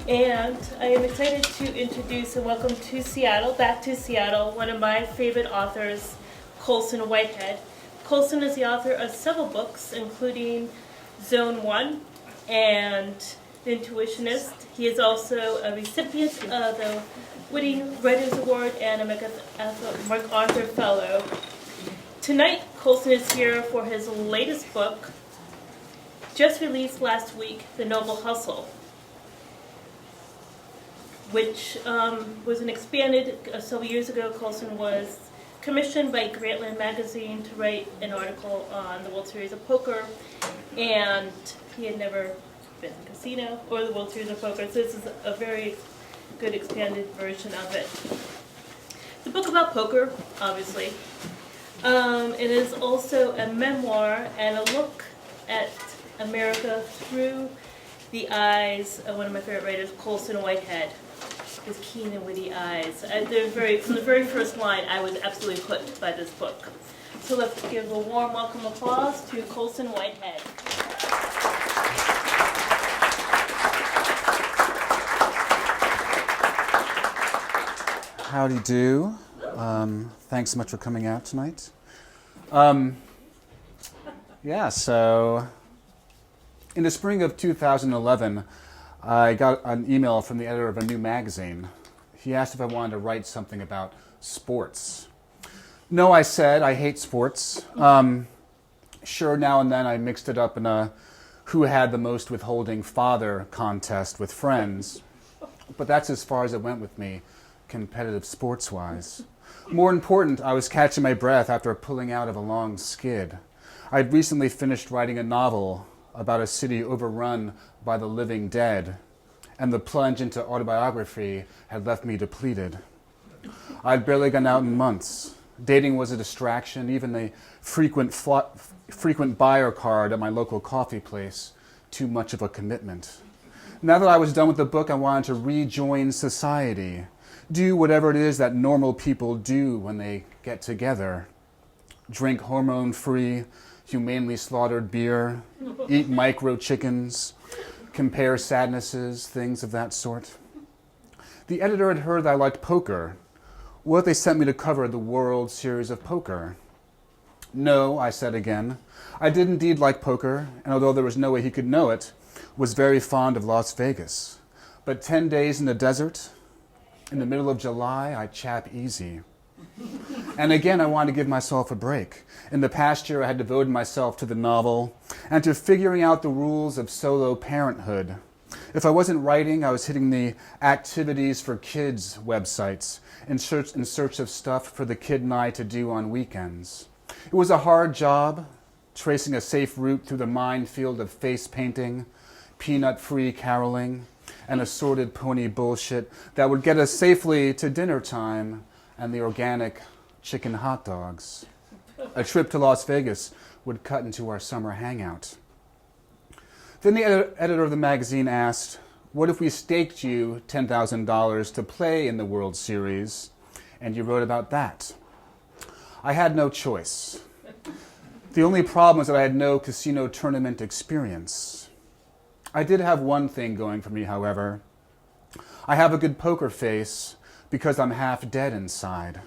And I am excited to introduce and welcome to Seattle, back to Seattle, one of my favorite authors, Colson Whitehead. Colson is the author of several books, including Zone 1 and The Intuitionist. He is also a recipient of the Witty Writers Award and a MacArthur Fellow. Tonight, Colson is here for his latest book, just released last week, The Noble Hustle, which was an expanded, several years ago. Colson was commissioned by Grantland Magazine to write an article on the World Series of Poker, and he had never been in a casino or the World Series of Poker, so this is a very good expanded version of it. It's a book about poker, obviously. It is also a memoir and a look at America through the eyes of one of my favorite writers, Colson Whitehead. His keen and witty eyes. From the very first line, I was absolutely hooked by this book. So let's give a warm welcome applause to Colson Whitehead. Howdy do. Thanks so much for coming out tonight. So in the spring of 2011, I got an email from the editor of a new magazine. He asked if I wanted to write something about sports. No, I said, I hate sports. Sure, now and then I mixed it up in a who had the most withholding father contest with friends. But that's as far as it went with me, competitive sports-wise. More important, I was catching my breath after pulling out of a long skid. I'd recently finished writing a novel about a city overrun by the living dead, and the plunge into autobiography had left me depleted. I'd barely gone out in months. Dating was a distraction, even the frequent buyer card at my local coffee place, too much of a commitment. Now that I was done with the book, I wanted to rejoin society, do whatever it is that normal people do when they get together. Drink hormone-free, humanely slaughtered beer, eat micro chickens, compare sadnesses, things of that sort. The editor had heard that I liked poker. What if they sent me to cover the World Series of Poker? No, I said again. I did indeed like poker, and although there was no way he could know it, was very fond of Las Vegas. But 10 days in the desert, in the middle of July, I chap easy. And again, I wanted to give myself a break. In the past year, I had devoted myself to the novel and to figuring out the rules of solo parenthood. If I wasn't writing, I was hitting the activities for kids websites in search of stuff for the kid and I to do on weekends. It was a hard job, tracing a safe route through the minefield of face painting, peanut-free caroling, and assorted pony bullshit that would get us safely to dinner time and the organic chicken hot dogs. A trip to Las Vegas would cut into our summer hangout. Then the editor of the magazine asked, what if we staked you $10,000 to play in the World Series, and you wrote about that? I had no choice. The only problem was that I had no casino tournament experience. I did have one thing going for me, however. I have a good poker face, because I'm half dead inside.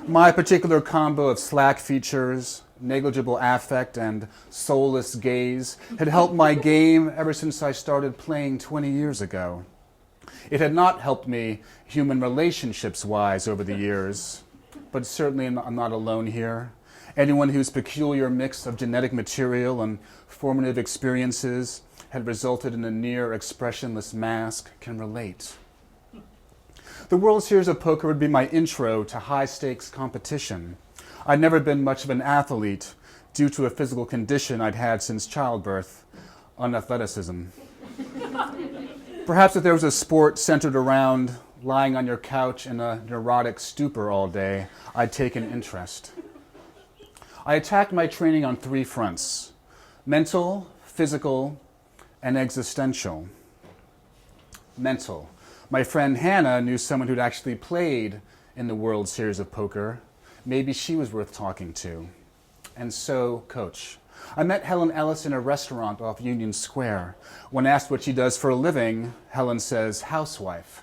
My particular combo of slack features, negligible affect, and soulless gaze had helped my game ever since I started playing 20 years ago. It had not helped me human relationships-wise over the years, but certainly I'm not alone here. Anyone whose peculiar mix of genetic material and formative experiences had resulted in a near expressionless mask can relate. The World Series of Poker would be my intro to high-stakes competition. I'd never been much of an athlete due to a physical condition I'd had since childbirth, unathleticism. Perhaps if there was a sport centered around lying on your couch in a neurotic stupor all day, I'd take an interest. I attacked my training on 3 fronts: mental, physical, and existential. Mental. My friend Hannah knew someone who'd actually played in the World Series of Poker. Maybe she was worth talking to. And so, Coach, I met Helen Ellis in a restaurant off Union Square. When asked what she does for a living, Helen says, housewife.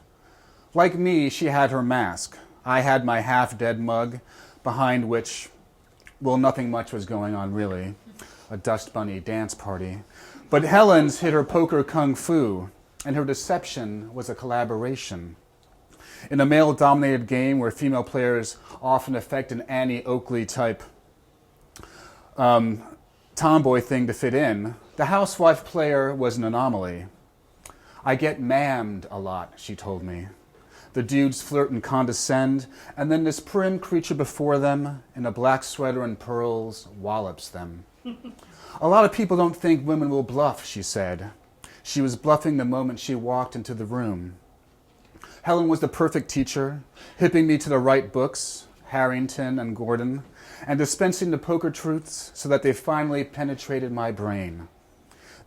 Like me, she had her mask. I had my half-dead mug, behind which, well, nothing much was going on really. A dust bunny dance party. But Helen's hid her poker kung fu, and her deception was a collaboration. In a male-dominated game where female players often affect an Annie Oakley type tomboy thing to fit in, the housewife player was an anomaly. I get mammed a lot, she told me. The dudes flirt and condescend, and then this prim creature before them, in a black sweater and pearls, wallops them. A lot of people don't think women will bluff, she said. She was bluffing the moment she walked into the room. Helen was the perfect teacher, hipping me to the right books, Harrington and Gordon, and dispensing the poker truths so that they finally penetrated my brain.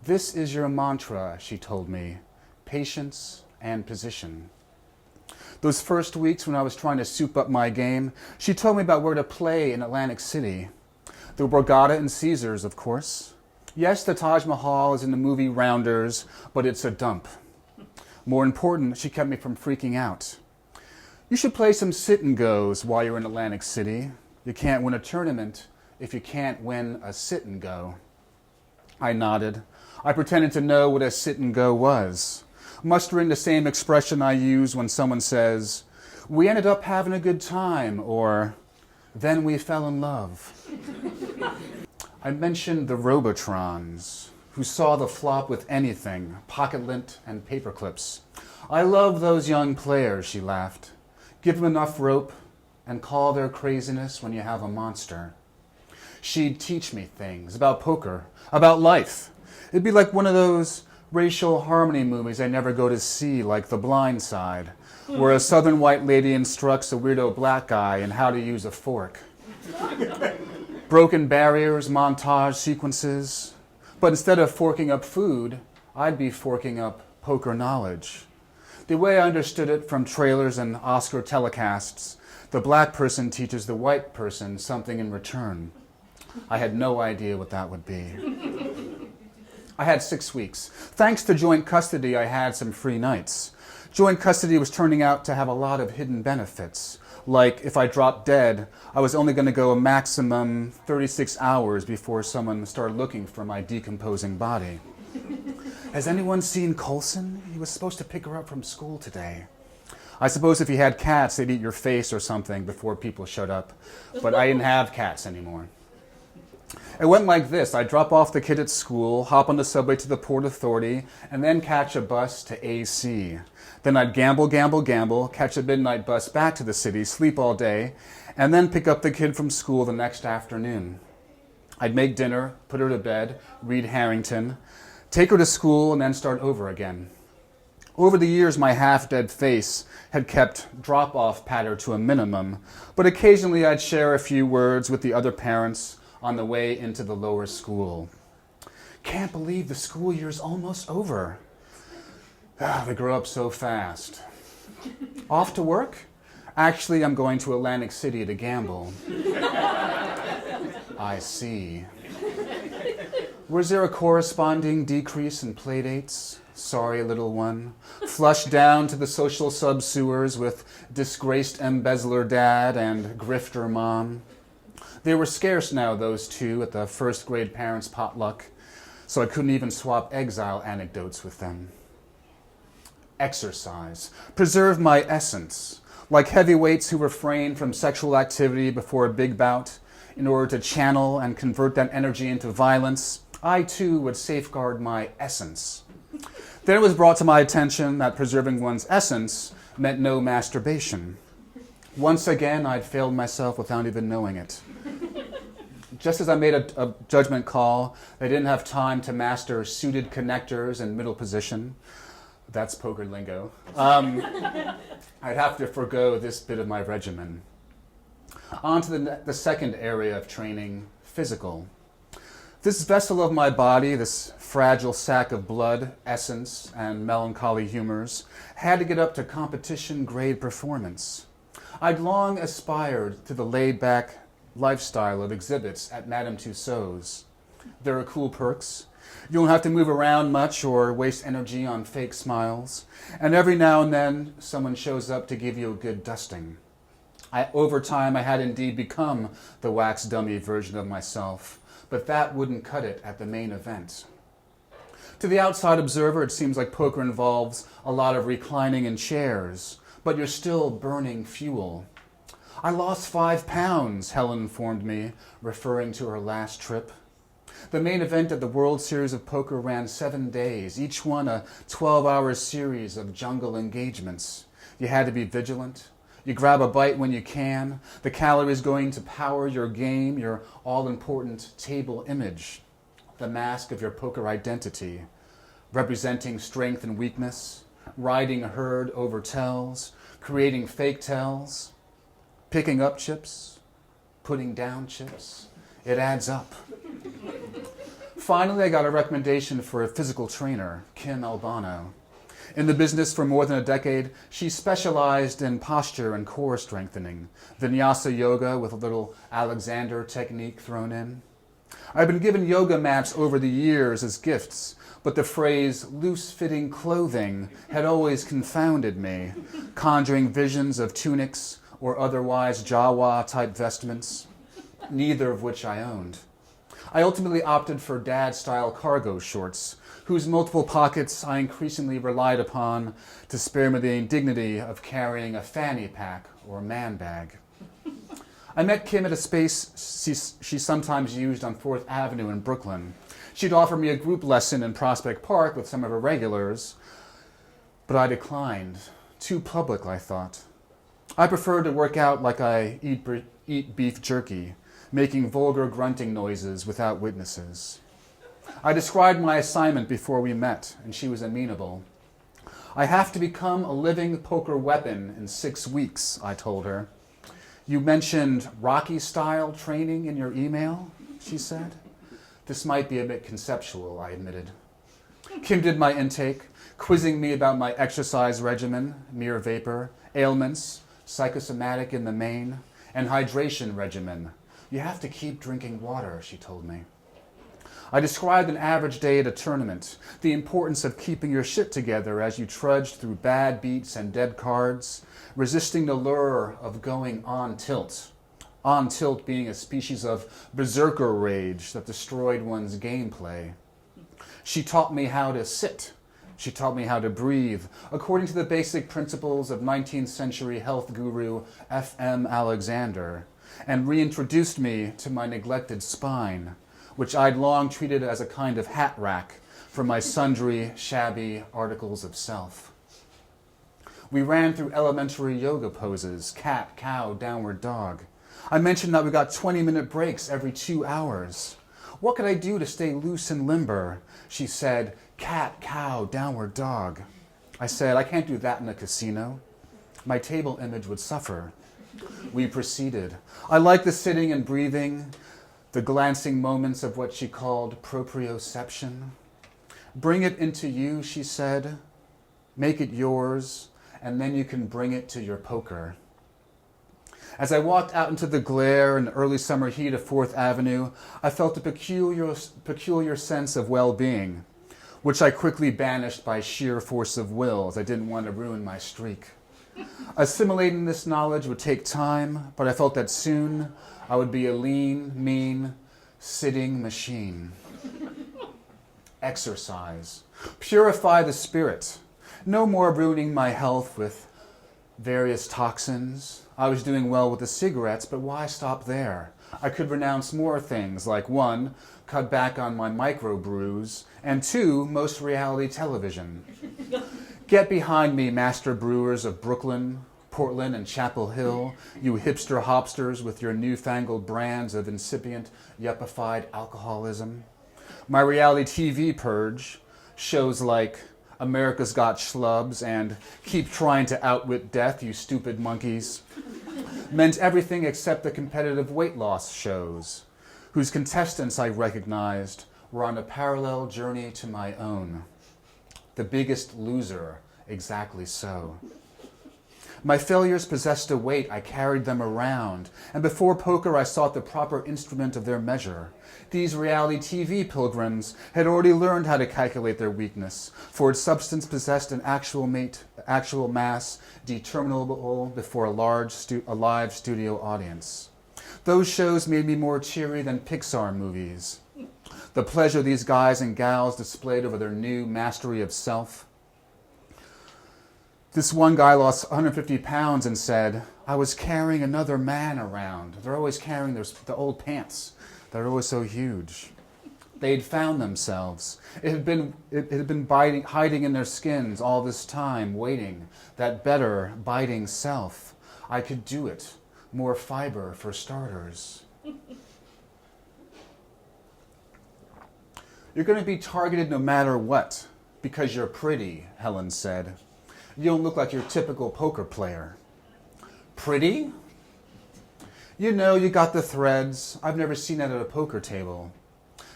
This is your mantra, she told me, patience and position. Those first weeks when I was trying to soup up my game, she told me about where to play in Atlantic City. The Borgata and Caesars, of course. Yes, the Taj Mahal is in the movie Rounders, but it's a dump. More important, she kept me from freaking out. You should play some sit-and-goes while you're in Atlantic City. You can't win a tournament if you can't win a sit-and-go. I nodded. I pretended to know what a sit-and-go was, mustering the same expression I use when someone says, we ended up having a good time, or then we fell in love. I mentioned the Robotrons, who saw the flop with anything, pocket lint and paper clips. I love those young players, she laughed. Give them enough rope and call their craziness when you have a monster. She'd teach me things about poker, about life. It'd be like one of those racial harmony movies I never go to see, like The Blind Side, where a southern white lady instructs a weirdo black guy in how to use a fork. Broken barriers, montage sequences. But instead of forking up food, I'd be forking up poker knowledge. The way I understood it from trailers and Oscar telecasts, the black person teaches the white person something in return. I had no idea what that would be. I had 6 weeks. Thanks to joint custody, I had some free nights. Joint custody was turning out to have a lot of hidden benefits. Like, if I dropped dead, I was only going to go a maximum 36 hours before someone started looking for my decomposing body. Has anyone seen Colson? He was supposed to pick her up from school today. I suppose if you had cats, they'd eat your face or something before people showed up. But I didn't have cats anymore. It went like this. I'd drop off the kid at school, hop on the subway to the Port Authority, and then catch a bus to AC. Then I'd gamble, catch a midnight bus back to the city, sleep all day, and then pick up the kid from school the next afternoon. I'd make dinner, put her to bed, read Harrington, take her to school, and then start over again. Over the years, my half-dead face had kept drop-off patter to a minimum, but occasionally I'd share a few words with the other parents on the way into the lower school. Can't believe the school year's almost over. They grow up so fast. Off to work? Actually, I'm going to Atlantic City to gamble. I see. Was there a corresponding decrease in playdates? Sorry, little one. Flushed down to the social sub-sewers with disgraced embezzler dad and grifter mom. They were scarce now, those two, at the first grade parents' potluck, so I couldn't even swap exile anecdotes with them. Exercise. Preserve my essence. Like heavyweights who refrain from sexual activity before a big bout in order to channel and convert that energy into violence, I too would safeguard my essence. Then it was brought to my attention that preserving one's essence meant no masturbation. Once again, I'd failed myself without even knowing it. Just as I made a judgment call, I didn't have time to master suited connectors and middle position. That's poker lingo. I'd have to forego this bit of my regimen. On to the second area of training, physical. This vessel of my body, this fragile sack of blood, essence, and melancholy humors, had to get up to competition-grade performance. I'd long aspired to the laid-back lifestyle of exhibits at Madame Tussauds. There are cool perks. You don't have to move around much or waste energy on fake smiles. And every now and then, someone shows up to give you a good dusting. Over time, I had indeed become the wax dummy version of myself, but that wouldn't cut it at the main event. To the outside observer, it seems like poker involves a lot of reclining in chairs, but you're still burning fuel. I lost 5 pounds, Helen informed me, referring to her last trip. The main event of the World Series of Poker ran 7 days, each one a 12-hour series of jungle engagements. You had to be vigilant. You grab a bite when you can. The calories going to power your game, your all-important table image, the mask of your poker identity, representing strength and weakness, riding herd over tells, creating fake tells, picking up chips, putting down chips. It adds up. Finally, I got a recommendation for a physical trainer, Kim Albano. In the business for more than a decade, she specialized in posture and core strengthening, vinyasa yoga with a little Alexander technique thrown in. I've been given yoga mats over the years as gifts, but the phrase loose-fitting clothing had always confounded me, conjuring visions of tunics or otherwise Jawa-type vestments, neither of which I owned. I ultimately opted for dad-style cargo shorts, whose multiple pockets I increasingly relied upon to spare me the indignity of carrying a fanny pack or man bag. I met Kim at a space she sometimes used on 4th Avenue in Brooklyn. She'd offer me a group lesson in Prospect Park with some of her regulars, but I declined. Too public, I thought. I preferred to work out like I eat beef jerky, making vulgar grunting noises without witnesses. I described my assignment before we met, and she was amenable. I have to become a living poker weapon in 6 weeks, I told her. You mentioned Rocky-style training in your email, she said. This might be a bit conceptual, I admitted. Kim did my intake, quizzing me about my exercise regimen, mere vapor, ailments, psychosomatic in the main, and hydration regimen. You have to keep drinking water, she told me. I described an average day at a tournament, the importance of keeping your shit together as you trudged through bad beats and dead cards, resisting the lure of going on tilt. On tilt being a species of berserker rage that destroyed one's gameplay. She taught me how to sit. She taught me how to breathe, according to the basic principles of 19th century health guru F.M. Alexander, and reintroduced me to my neglected spine, which I'd long treated as a kind of hat rack for my sundry, shabby articles of self. We ran through elementary yoga poses, cat, cow, downward dog. I mentioned that we got 20-minute breaks every 2 hours. What could I do to stay loose and limber? She said, cat, cow, downward dog. I said, I can't do that in a casino. My table image would suffer. We proceeded. I liked the sitting and breathing, the glancing moments of what she called proprioception. Bring it into you, she said. Make it yours, and then you can bring it to your poker. As I walked out into the glare and early summer heat of 4th Avenue, I felt a peculiar sense of well-being, which I quickly banished by sheer force of will, as I didn't want to ruin my streak. Assimilating this knowledge would take time, but I felt that soon I would be a lean, mean, sitting machine. Exercise. Purify the spirit. No more ruining my health with various toxins. I was doing well with the cigarettes, but why stop there? I could renounce more things, like 1, cut back on my microbrews, and 2, most reality television. Get behind me, master brewers of Brooklyn, Portland, and Chapel Hill, you hipster hopsters with your newfangled brands of incipient, yuppified alcoholism. My reality TV purge, shows like America's Got Schlubs and Keep Trying to Outwit Death, You Stupid Monkeys, meant everything except the competitive weight loss shows, whose contestants I recognized were on a parallel journey to my own. The Biggest Loser, exactly so. My failures possessed a weight, I carried them around, and before poker I sought the proper instrument of their measure. These reality TV pilgrims had already learned how to calculate their weakness, for its substance possessed an actual mass determinable before a live studio audience. Those shows made me more cheery than Pixar movies. The pleasure these guys and gals displayed over their new mastery of self. This one guy lost 150 pounds and said, I was carrying another man around. They're always carrying the old pants. They're always so huge. They'd found themselves. It had been hiding in their skins all this time, waiting. That better, biting self. I could do it. More fiber for starters. You're going to be targeted no matter what, because you're pretty, Helen said. You don't look like your typical poker player. Pretty? You know, you got the threads. I've never seen that at a poker table.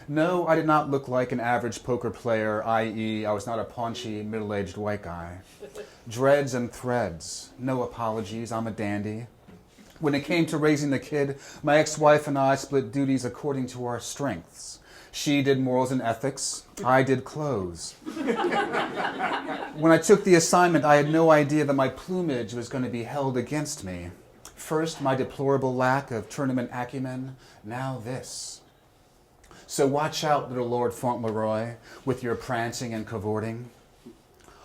No, I did not look like an average poker player, i.e., I was not a paunchy, middle-aged white guy. Dreads and threads. No apologies, I'm a dandy. When it came to raising the kid, my ex-wife and I split duties according to our strengths. She did morals and ethics. I did clothes. When I took the assignment, I had no idea that my plumage was going to be held against me. First, my deplorable lack of tournament acumen. Now this. So watch out, little Lord Fauntleroy, with your prancing and cavorting.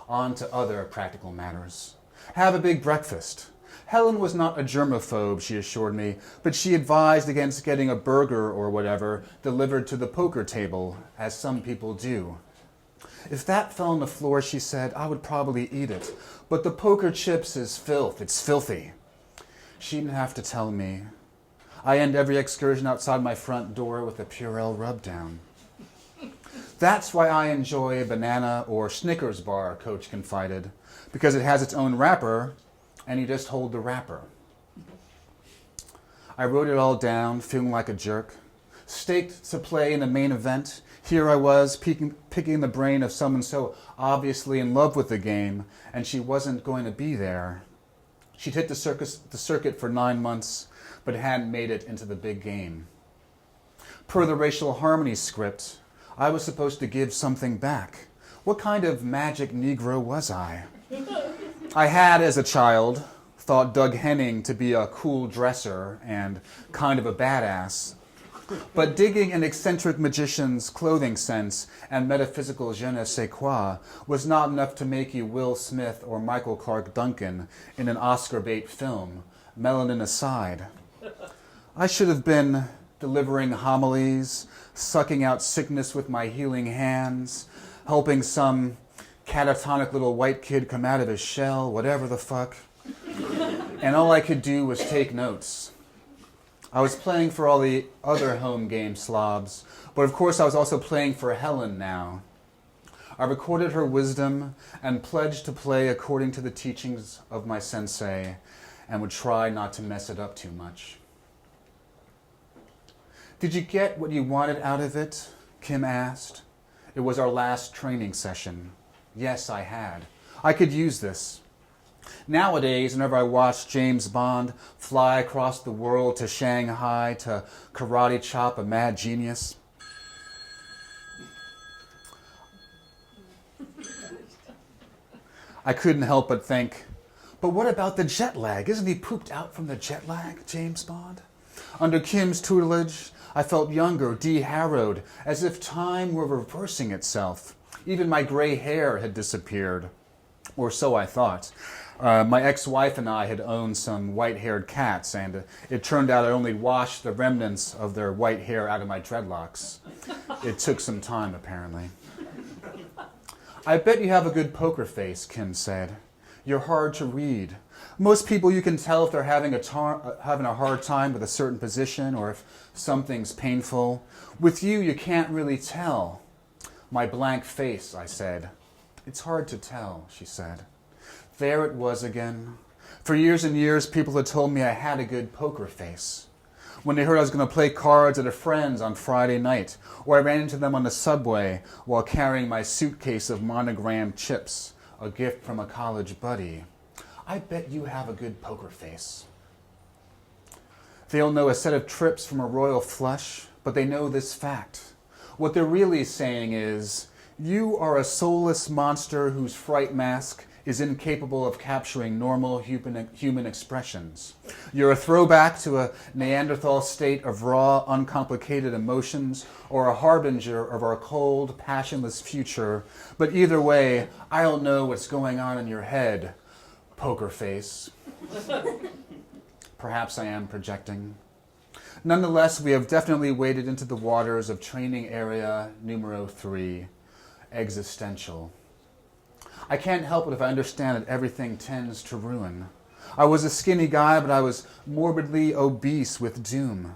On to other practical matters. Have a big breakfast. Helen was not a germaphobe, she assured me, but she advised against getting a burger or whatever delivered to the poker table, as some people do. If that fell on the floor, she said, I would probably eat it. But the poker chips is filth. It's filthy. She didn't have to tell me. I end every excursion outside my front door with a Purell rub-down. That's why I enjoy a banana or Snickers bar, Coach confided, because it has its own wrapper, and you just hold the wrapper. I wrote it all down, feeling like a jerk. Staked to play in the main event, here I was picking the brain of someone so obviously in love with the game, and she wasn't going to be there. She'd hit the circuit for 9 months, but hadn't made it into the big game. Per the racial harmony script, I was supposed to give something back. What kind of magic Negro was I? I had, as a child, thought Doug Henning to be a cool dresser and kind of a badass. But digging an eccentric magician's clothing sense and metaphysical je ne sais quoi was not enough to make you Will Smith or Michael Clark Duncan in an Oscar bait film, melanin aside. I should have been delivering homilies, sucking out sickness with my healing hands, helping some catatonic little white kid come out of his shell, whatever the fuck. And all I could do was take notes. I was playing for all the other home game slobs, but of course I was also playing for Helen now. I recorded her wisdom and pledged to play according to the teachings of my sensei and would try not to mess it up too much. Did you get what you wanted out of it? Kim asked. It was our last training session. Yes, I had. I could use this. Nowadays, whenever I watch James Bond fly across the world to Shanghai to karate chop a mad genius, I couldn't help but think, but what about the jet lag? Isn't he pooped out from the jet lag, James Bond? Under Kim's tutelage, I felt younger, de-harrowed, as if time were reversing itself. Even my gray hair had disappeared, or so I thought. My ex-wife and I had owned some white-haired cats, and it turned out I only washed the remnants of their white hair out of my dreadlocks. It took some time, apparently. I bet you have a good poker face, Kim said. You're hard to read. Most people you can tell if they're having a hard time with a certain position or if something's painful. With you can't really tell. My blank face, I said. It's hard to tell, she said. There it was again. For years and years, people had told me I had a good poker face. When they heard I was going to play cards at a friend's on Friday night, or I ran into them on the subway while carrying my suitcase of monogrammed chips, a gift from a college buddy, I bet you have a good poker face. They'll know a set of trips from a royal flush, but they know this fact. What they're really saying is, you are a soulless monster whose fright mask is incapable of capturing normal human expressions. You're a throwback to a Neanderthal state of raw, uncomplicated emotions, or a harbinger of our cold, passionless future. But either way, I'll know what's going on in your head, poker face. Perhaps I am projecting. Nonetheless, we have definitely waded into the waters of training area numero 3, Existential. I can't help it if I understand that everything tends to ruin. I was a skinny guy, but I was morbidly obese with doom.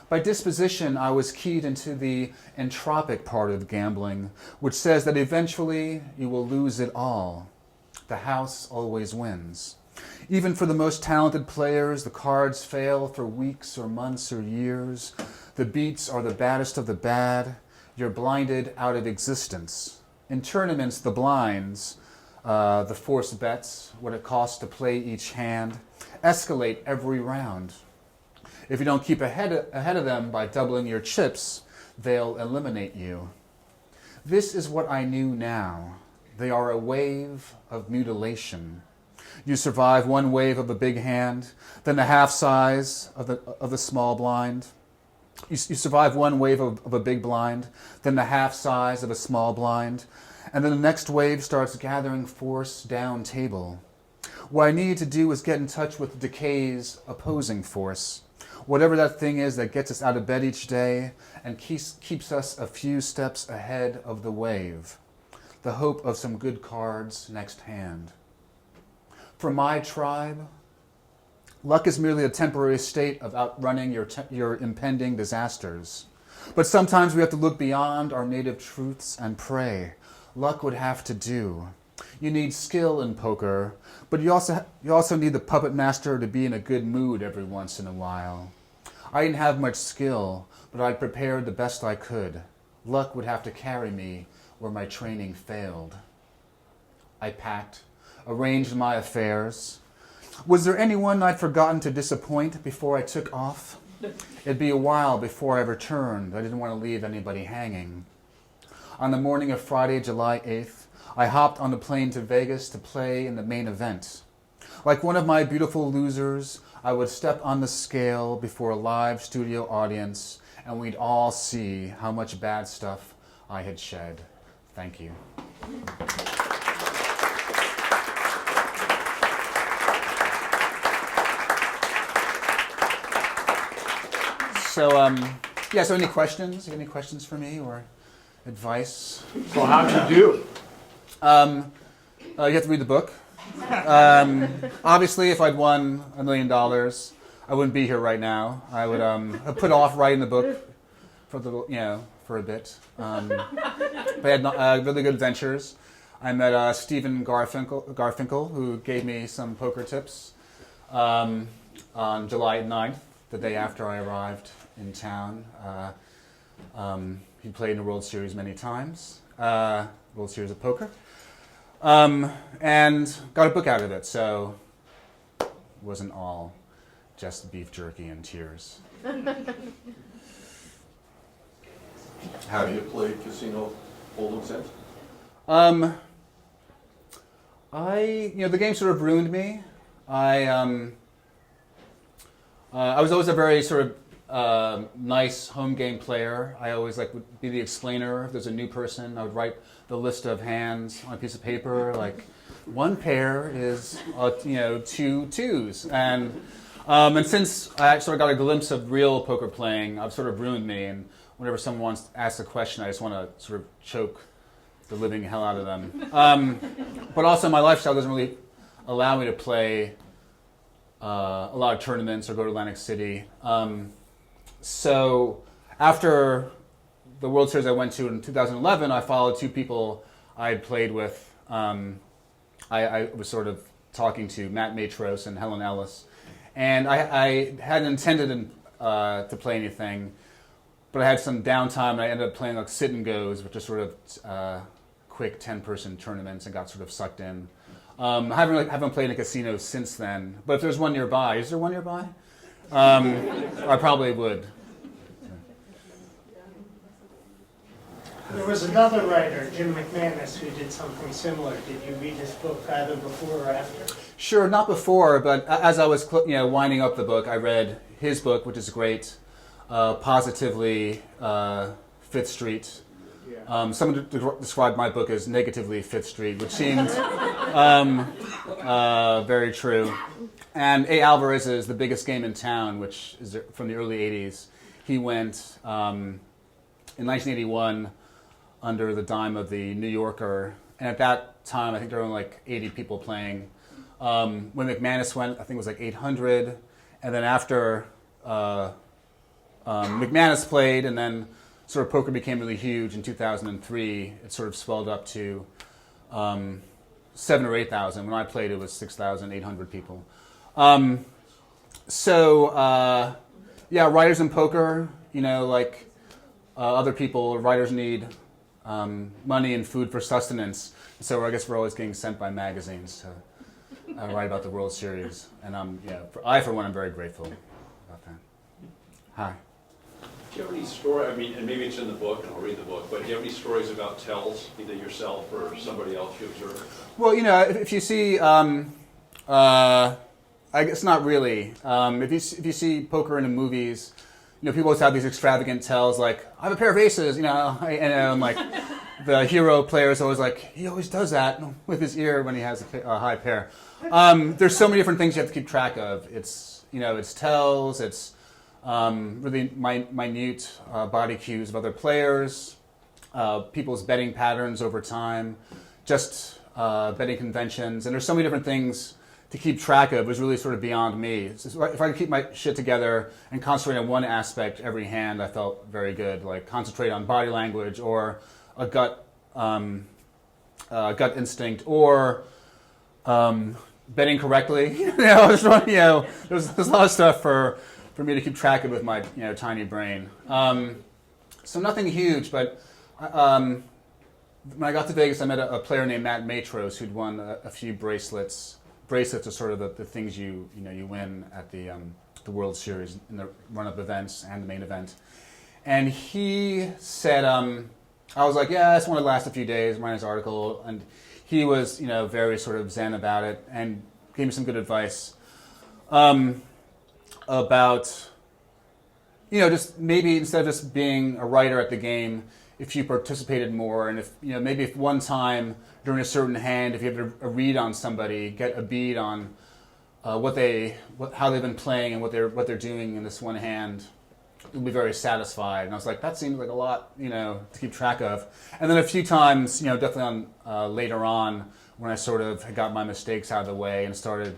By disposition, I was keyed into the entropic part of gambling, which says that eventually you will lose it all. The house always wins. Even for the most talented players, the cards fail for weeks or months or years. The beats are the baddest of the bad. You're blinded out of existence. In tournaments, the blinds, the forced bets, what it costs to play each hand, escalate every round. If you don't keep ahead of them by doubling your chips, they'll eliminate you. This is what I knew now. They are a wave of mutilation. You survive one wave of a big hand, then the half size of the small blind. You survive one wave of a big blind, then the half size of a small blind, and then the next wave starts gathering force down table. What I need to do is get in touch with decay's opposing force, whatever that thing is that gets us out of bed each day and keeps us a few steps ahead of the wave. The hope of some good cards next hand. For my tribe, luck is merely a temporary state of outrunning your impending disasters. But sometimes we have to look beyond our native truths and pray. Luck would have to do. You need skill in poker, but you also need the puppet master to be in a good mood every once in a while. I didn't have much skill, but I prepared the best I could. Luck would have to carry me where my training failed. I packed, arranged my affairs. Was there anyone I'd forgotten to disappoint before I took off? It'd be a while before I returned. I didn't want to leave anybody hanging. On the morning of Friday, July 8th, I hopped on the plane to Vegas to play in the main event. Like one of my beautiful losers, I would step on the scale before a live studio audience, and we'd all see how much bad stuff I had shed. Thank you. So any questions? Any questions for me or advice? So how'd you do? You have to read the book. Obviously, if I'd won $1 million, I wouldn't be here right now. I would have put off writing the book for a bit. But I had really good adventures. I met Stephen Garfinkel, who gave me some poker tips on July 9th, the day after I arrived in town. He played in the World Series many times, World Series of Poker, and got a book out of it, so it wasn't all just beef jerky and tears. Have you played casino hold'em since? The game sort of ruined me. I was always a very sort of nice home game player. I always would be the explainer. If there's a new person, I would write the list of hands on a piece of paper. Like, one pair is 2 twos, and since I sort of got a glimpse of real poker playing, I've sort of ruined me. And whenever someone wants to ask a question, I just want to sort of choke the living hell out of them. But also, my lifestyle doesn't really allow me to play a lot of tournaments or go to Atlantic City. So after the World Series I went to in 2011, I followed 2 people I had played with. I was sort of talking to Matt Matros and Helen Ellis. And I hadn't intended to play anything, but I had some downtime, and I ended up playing like sit and goes, which are sort of quick 10-person tournaments, and got sort of sucked in. I haven't played in a casino since then. But if there's one nearby, is there one nearby? I probably would. There was another writer, Jim McManus, who did something similar. Did you read his book either before or after? Sure, not before, but as I was winding up the book, I read his book, which is great, Positively Fifth Street. Someone described my book as negatively Fifth Street, which seemed very true. And A. Alvarez's The Biggest Game in Town, which is from the early 80s, he went in 1981 under the dime of the New Yorker. And at that time, I think there were only like 80 people playing. When McManus went, I think it was like 800. And then after McManus played, and then sort of poker became really huge in 2003, it sort of swelled up to 7,000 or 8,000. When I played, it was 6,800 people. Writers in poker, like other people, writers need money and food for sustenance. So I guess we're always getting sent by magazines to write about the World Series. And for one, I'm very grateful about that. Hi. Do you have any story, and maybe it's in the book, and I'll read the book, but do you have any stories about tells, either yourself or somebody else you observe? Well, if you see, I guess not really. If you see poker in the movies, people always have these extravagant tells, like, I have a pair of aces, and like, the hero player is always like, he always does that with his ear when he has a high pair. There's so many different things you have to keep track of. It's tells, it's really minute body cues of other players, people's betting patterns over time, just betting conventions, and there's so many different things to keep track of. It was really sort of beyond me. If I could keep my shit together and concentrate on one aspect every hand, I felt very good. Like concentrate on body language or a gut instinct or betting correctly. There's a lot of stuff for me to keep track of with my tiny brain. So nothing huge, but when I got to Vegas, I met a player named Matt Matros who'd won a few bracelets. Bracelets are sort of the things you win at the World Series in the run-up events and the main event. And he said, I was like, yeah, I just want to last a few days, write his article, and he was very sort of zen about it and gave me some good advice about just maybe instead of just being a writer at the game, if you participated more, and if maybe if one time during a certain hand, if you have a read on somebody, get a bead on how they've been playing and what they're doing in this one hand, you'll be very satisfied. And I was like, that seems like a lot, to keep track of. And then a few times, definitely on later on, when I sort of had got my mistakes out of the way and started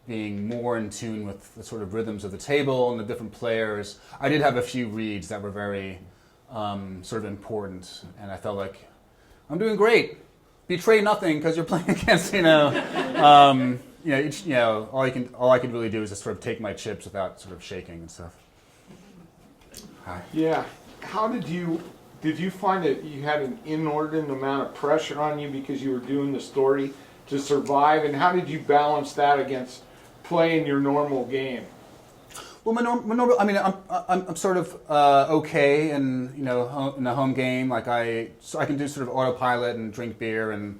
being more in tune with the sort of rhythms of the table and the different players, I did have a few reads that were very sort of important, and I felt like I'm doing great. Betray nothing because you're playing against all I could really do is just sort of take my chips without sort of shaking and stuff. Hi. Yeah. How did you find that you had an inordinate amount of pressure on you because you were doing the story to survive, and how did you balance that against playing your normal game? Well, my normal. I'm sort of okay in in the home game. Like I can do sort of autopilot and drink beer and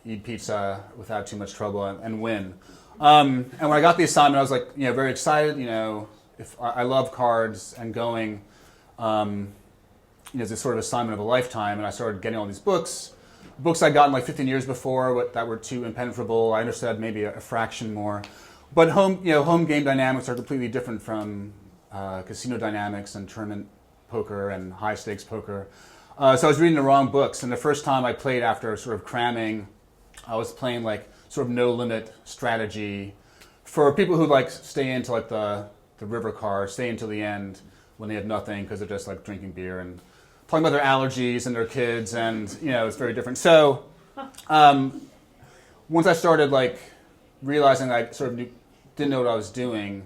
eat pizza without too much trouble and win. And when I got the assignment, I was like very excited. If I love cards and going, it's a sort of assignment of a lifetime. And I started getting all these books I'd gotten like 15 years before that were too impenetrable. I understood maybe a fraction more. But home game dynamics are completely different from casino dynamics and tournament poker and high stakes poker. So I was reading the wrong books, and the first time I played after sort of cramming, I was playing like sort of no limit strategy for people who like stay into like the river car, stay until the end when they have nothing because they're just like drinking beer and talking about their allergies and their kids, and it's very different. So once I started like realizing I sort of didn't know what I was doing,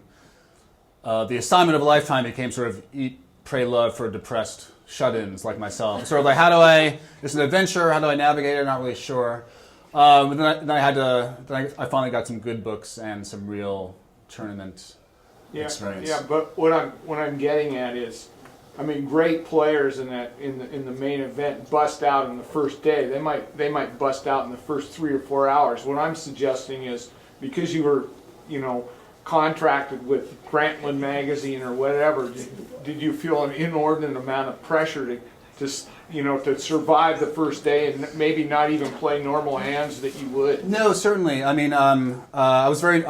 the assignment of a lifetime became sort of eat, pray, love for depressed shut-ins like myself. Sort of like, it's an adventure, how do I navigate it? Not really sure. I finally got some good books and some real tournament experience. Yeah, but what I'm getting at is, I mean, great players in the main event bust out in the first day. They might bust out in the first 3 or 4 hours. What I'm suggesting is, because you were, contracted with Grantland magazine or whatever, did you feel an inordinate amount of pressure to survive the first day and maybe not even play normal hands that you would? No, certainly. I mean, I was very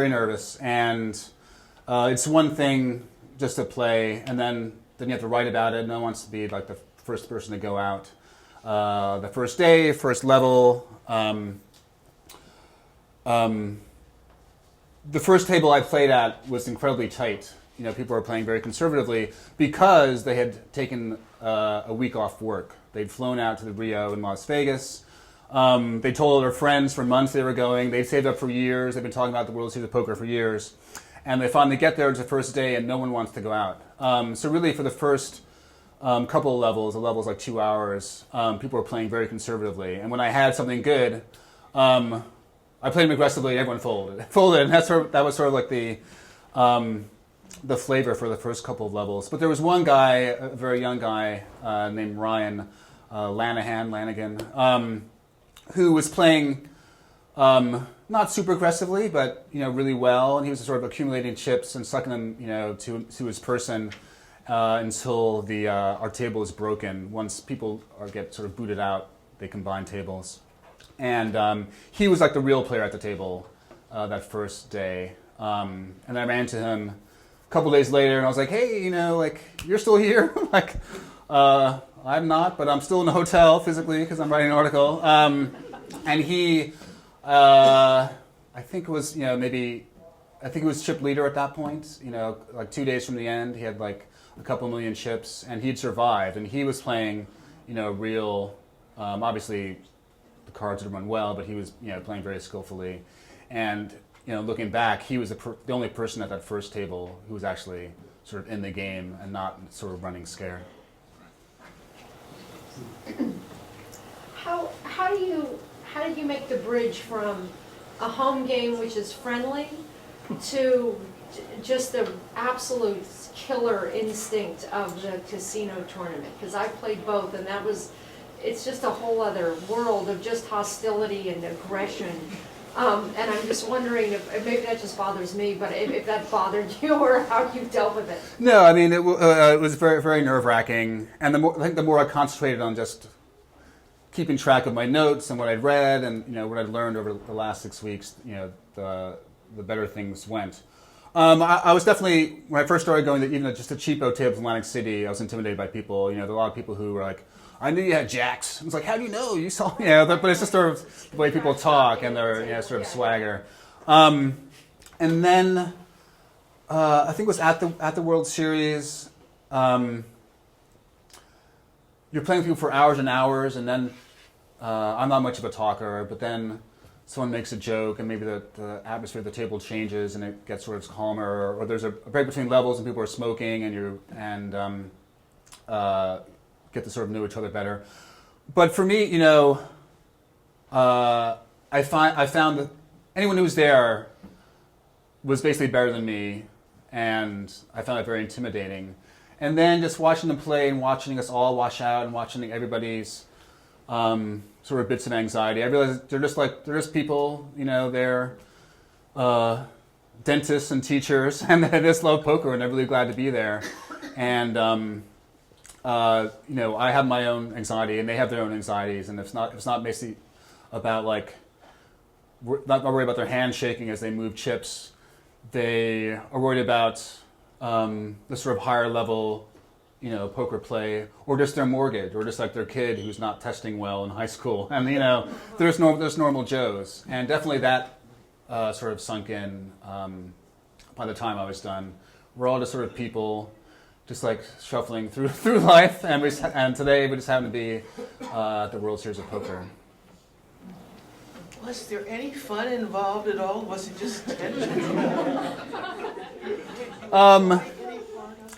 nervous, and it's one thing just to play, and then you have to write about it. No one wants to be like the first person to go out. The first day, first level. The first table I played at was incredibly tight. People were playing very conservatively because they had taken a week off work. They'd flown out to the Rio in Las Vegas. They told their friends for months they were going. They'd saved up for years. They've been talking about the World Series of Poker for years. And they finally get there. It's the first day, and no one wants to go out. So really, for the first couple of levels, the levels like 2 hours, people were playing very conservatively. And when I had something good, I played them aggressively. Everyone folded, and that was sort of like the flavor for the first couple of levels. But there was one guy, a very young guy named Ryan Lanigan, who was playing not super aggressively, but really well, and he was sort of accumulating chips and sucking them to his person until our table is broken. Once people get sort of booted out, they combine tables. And he was like the real player at the table that first day. And I ran into him a couple days later, and I was like, hey, you're still here? I'm not, but I'm still in the hotel physically because I'm writing an article. And he, I think it was, I think he was chip leader at that point. Like 2 days from the end, he had like a couple million chips, and he'd survived. And he was playing, real, obviously, the cards had run well, but he was playing very skillfully. And looking back, he was the only person at that first table who was actually sort of in the game and not sort of running scared. How did you make the bridge from a home game which is friendly to just the absolute killer instinct of the casino tournament? Because I played both, and it's just a whole other world of just hostility and aggression. And I'm just wondering if maybe that just bothers me, but if that bothered you or how you dealt with it. No, I mean, it was very, very nerve-wracking. And I think the more I concentrated on just keeping track of my notes and what I'd read and what I'd learned over the last 6 weeks, the better things went. I was definitely, when I first started going to even just the cheapo tables in Atlantic City, I was intimidated by people. There were a lot of people who were like, I knew you had jacks. I was like, how do you know? You saw, but it's just sort of the way people talk and their sort of swagger. And then I think it was at the World Series. You're playing with people for hours and hours, and then I'm not much of a talker, but then someone makes a joke, and maybe the atmosphere of the table changes, and it gets sort of calmer, or there's a break between levels, and people are smoking, and get to sort of know each other better. But for me, I found that anyone who was there was basically better than me, and I found it very intimidating. And then just watching them play and watching us all wash out and watching everybody's sort of bits of anxiety, I realized they're just people, they're dentists and teachers, and they just love poker, and they're really glad to be there. And I have my own anxiety, and they have their own anxieties, and it's not basically about not worried about their hands shaking as they move chips. They are worried about the sort of higher level, poker play, or just their mortgage, or just like their kid who's not testing well in high school, and there's normal Joes, and definitely that sort of sunk in by the time I was done. We're all just sort of people, just like shuffling through life, and today we just happen to be at the World Series of Poker. Was there any fun involved at all? Was it just tension?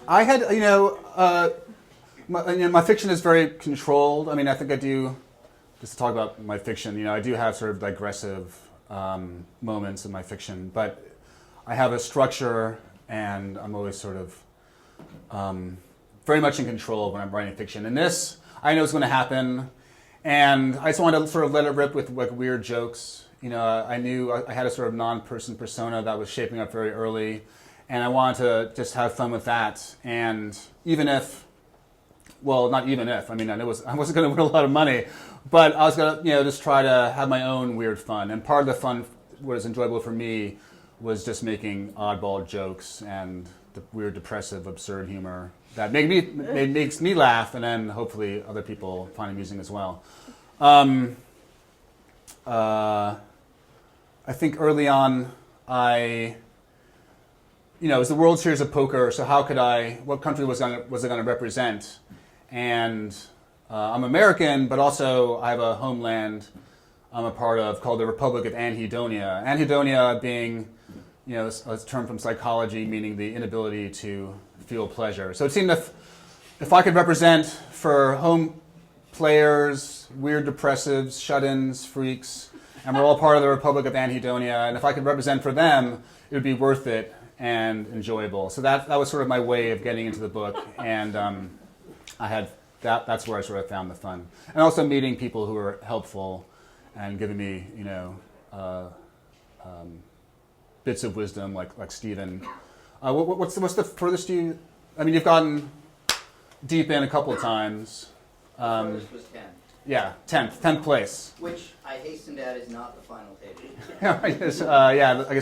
I had, my fiction is very controlled. I mean, I think I do just to talk about my fiction, I do have sort of digressive moments in my fiction, but I have a structure, and I'm always sort of very much in control when I'm writing fiction. And this, I know it's going to happen, and I just wanted to sort of let it rip with like weird jokes. I knew I had a sort of non-person persona that was shaping up very early, and I wanted to just have fun with that. And even if, well, not even if, I mean, I wasn't going to win a lot of money, but I was going to, just try to have my own weird fun. And part of the fun, what was enjoyable for me, was just making oddball jokes and the weird, depressive, absurd humor that makes me laugh, and then hopefully other people find amusing as well. I think early on, it was the World Series of Poker, so what country was it going to represent? And I'm American, but also I have a homeland I'm a part of called the Republic of Anhedonia. Anhedonia being, a term from psychology meaning the inability to feel pleasure. So it seemed if I could represent for home players, weird depressives, shut-ins, freaks, and we're all part of the Republic of Anhedonia, and if I could represent for them, it would be worth it and enjoyable. So that was sort of my way of getting into the book, and I had that's where I sort of found the fun. And also meeting people who were helpful and giving me, bits of wisdom, like Stephen. What's the furthest you? I mean, you've gotten deep in a couple of times. First was 10. Yeah, 10th place. Which I hasten to add is not the final table. I guess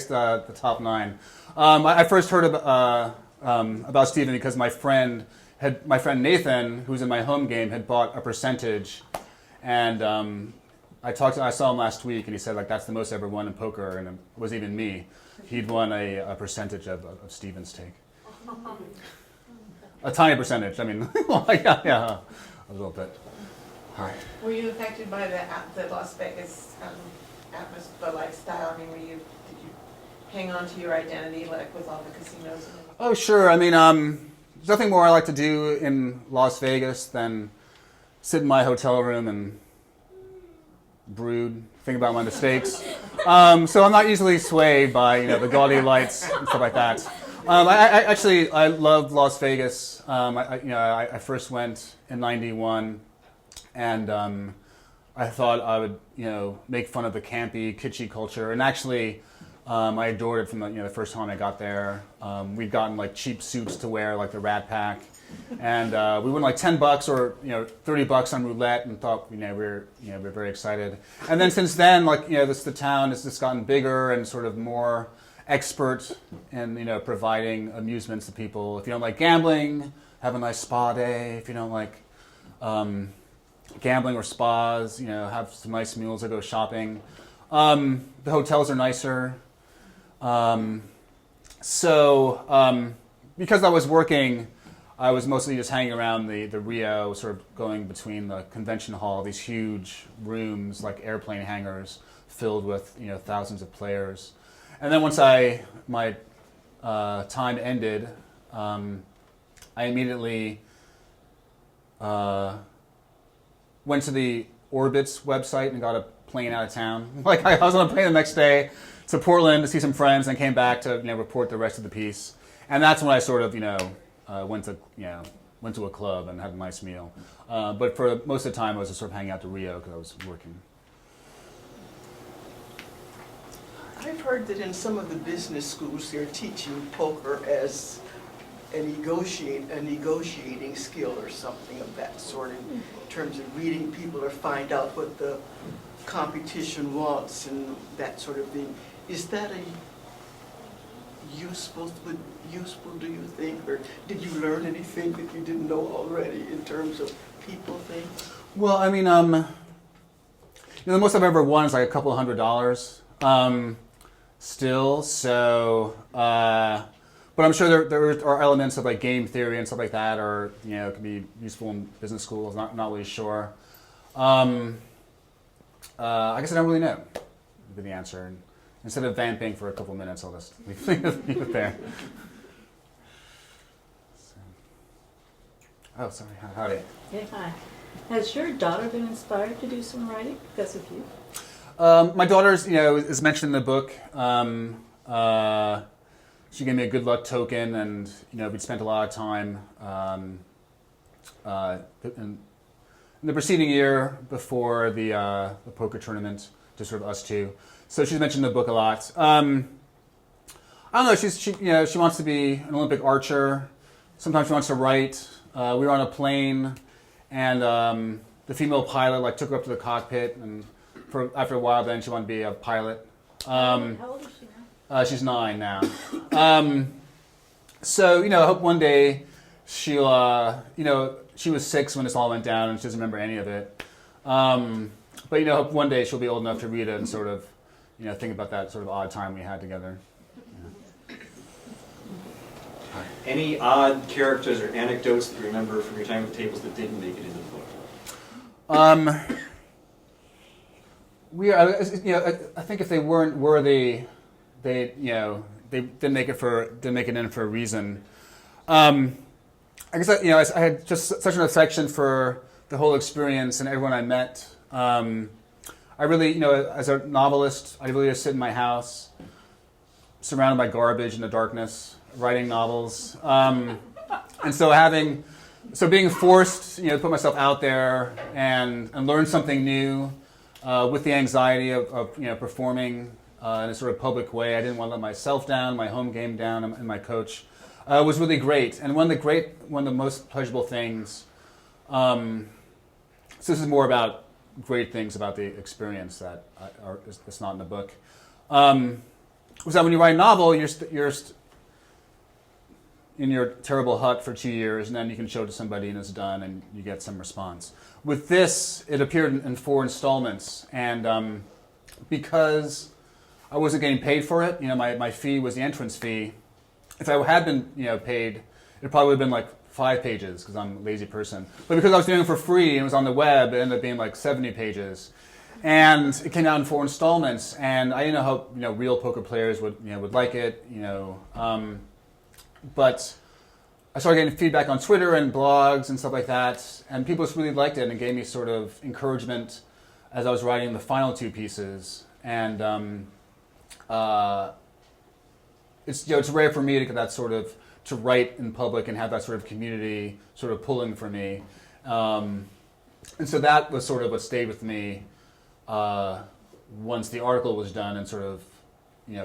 the top 9. I first heard about Stephen because my friend Nathan, who's in my home game, had bought a percentage, and I saw him last week, and he said that's the most I ever won in poker, and it wasn't even me. He'd won a percentage of Stephen's take. A tiny percentage. I mean, yeah, a little bit. All right. Were you affected by the Las Vegas atmosphere, the lifestyle? I mean, did you hang on to your identity like with all the casinos? Oh, sure. I mean, there's nothing more I like to do in Las Vegas than sit in my hotel room and brood, think about my mistakes. So I'm not easily swayed by the gaudy lights and stuff like that. I love Las Vegas. I first went in '91, and I thought I would make fun of the campy, kitschy culture, and actually. I adored it from the first time I got there. We'd gotten cheap suits to wear, like the Rat Pack, and we won $10 or $30 on roulette, and thought we're very excited. And then since then, the town has just gotten bigger and sort of more expert in providing amusements to people. If you don't like gambling, have a nice spa day. If you don't like gambling or spas, have some nice meals or go shopping. The hotels are nicer. Because I was working, I was mostly just hanging around the Rio, sort of going between the convention hall, these huge rooms like airplane hangars filled with thousands of players. And then once my time ended, I immediately went to the Orbitz website and got a plane out of town. I was on a plane the next day to Portland to see some friends, and came back to report the rest of the piece. And that's when I sort of went to a club and had a nice meal. But for most of the time, I was just sort of hanging out to Rio because I was working. I've heard that in some of the business schools they're teaching poker as a negotiating skill or something of that sort in terms of reading people or find out what the competition wants and that sort of thing. Is that useful, do you think? Or did you learn anything that you didn't know already in terms of people things? Well, I mean, the most I've ever won is a couple of $100 still. So, but I'm sure there are elements of game theory and stuff like that, or can be useful in business schools. Not really sure. I guess I don't really know. Would be the answer. And instead of vamping for a couple minutes, I'll just leave it there. So. Oh, sorry. Howdy. Yeah, hi. Has your daughter been inspired to do some writing because of you? My daughter's, is mentioned in the book. She gave me a good luck token, and we'd spent a lot of time in the preceding year before the poker tournament, just sort of us two. So she's mentioned in the book a lot. I don't know. She wants to be an Olympic archer. Sometimes she wants to write. We were on a plane, and the female pilot took her up to the cockpit, and after a while, then she wanted to be a pilot. How old is she now? She's 9 now. So, I hope one day she'll, she was 6 when this all went down and she doesn't remember any of it. But, hope one day she'll be old enough to read it and sort of, think about that sort of odd time we had together. Any odd characters or anecdotes that you remember from your time at the tables that didn't make it into the book? I think if they weren't worthy, they didn't make it in for a reason. I guess I had just such an affection for the whole experience and everyone I met. I really, as a novelist, I really just sit in my house, surrounded by garbage in the darkness, writing novels. And so being forced, to put myself out there and learn something new, with the anxiety of performing in a sort of public way. I didn't want to let myself down, my home game down, and my coach. Was really great. And one of the most pleasurable things, so this is more about great things about the experience that it's not in the book, was that when you write a novel, you're in your terrible hut for 2 years, and then you can show it to somebody and it's done and you get some response. With this, it appeared in 4 installments, and because I wasn't getting paid for it, my fee was the entrance fee. If I had been paid, it probably would have been 5 pages because I'm a lazy person. But because I was doing it for free and it was on the web, it ended up being 70 pages. And it came out in 4 installments, and I didn't know how real poker players would like it, but I started getting feedback on Twitter and blogs and stuff like that, and people just really liked it and gave me sort of encouragement as I was writing the final 2 pieces. And it's rare for me to get that sort of to write in public and have that sort of community sort of pulling for me, and so that was sort of what stayed with me once the article was done and sort of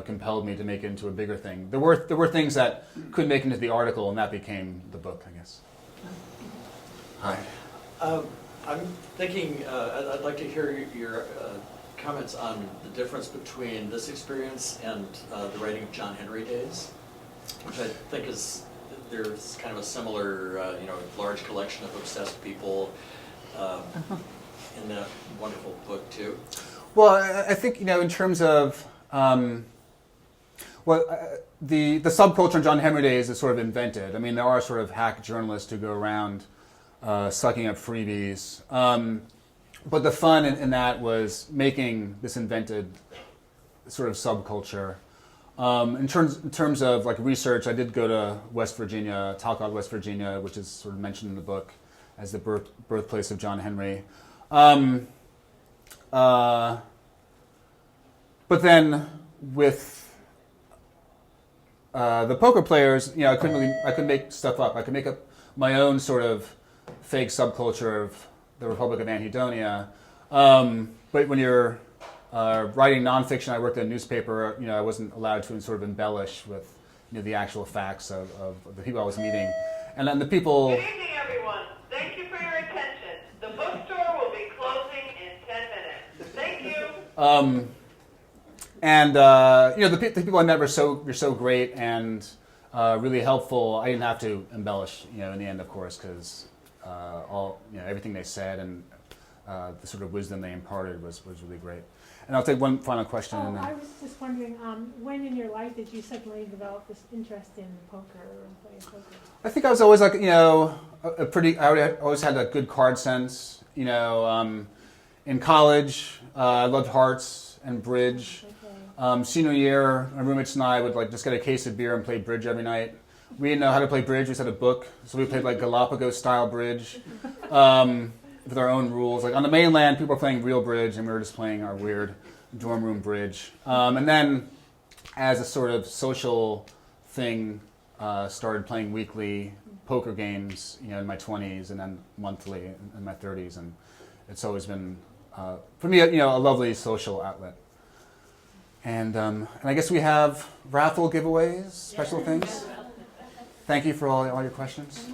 compelled me to make it into a bigger thing. There were things that couldn't make it into the article, and that became the book, I guess. Hi. I'm thinking, I'd like to hear your comments on the difference between this experience and the writing of John Henry Days, which I think there's kind of a similar, large collection of obsessed people in that wonderful book too. Well, I think, in terms of, the subculture in John Henry Days is sort of invented. I mean, there are sort of hack journalists who go around sucking up freebies. But the fun in that was making this invented sort of subculture. In terms of research, I did go to West Virginia, Talcott, West Virginia, which is sort of mentioned in the book as the birthplace of John Henry. But then with the poker players, I couldn't make stuff up. I could make up my own sort of fake subculture of the Republic of Anhedonia. But when you're writing nonfiction, I worked at a newspaper. I wasn't allowed to sort of embellish with the actual facts of the people I was meeting, and then the people. Good evening, everyone. Thank you for your attention. The bookstore will be closing in 10 minutes. Thank you. And the people I met were so great and really helpful. I didn't have to embellish, in the end, of course, because everything they said and the sort of wisdom they imparted was really great. And I'll take one final question. Oh, and then... I was just wondering, when in your life did you suddenly develop this interest in poker and playing poker? I think I was always I always had a good card sense. In college, I loved hearts and bridge. Okay. Senior year, my roommates and I would just get a case of beer and play bridge every night. We didn't know how to play bridge. We just had a book, so we played Galapagos style bridge. with our own rules. Like on the mainland, people are playing real bridge, and we were just playing our weird dorm room bridge. And then, as a sort of social thing, started playing weekly poker games, in my 20s, and then monthly in my 30s, and it's always been for me, a lovely social outlet. And I guess we have raffle giveaways, special things. Thank you for all your questions.